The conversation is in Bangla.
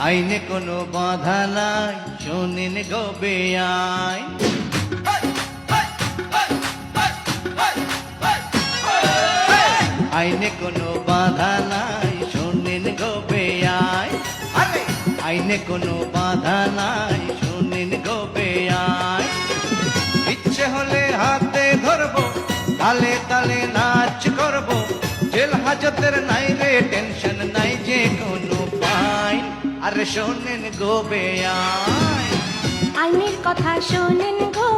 আইনে কোনো বাধা নাই, শোনেন গো বেআইন। আইনে কোনো বাধা নাই, শোনেন গো বেআইন। আইনে কোনো বাধা নাই, শোনেন গো বেআইন। ইচ্ছে হলে হাতে ধরবো, তালে তালে নাচ করবো, জেল হাজতের নাই রে টেনশন নাই যে কোনো ফাইন। আরে শোনেন গো বেআইন, আইনের কথা শোনেন গো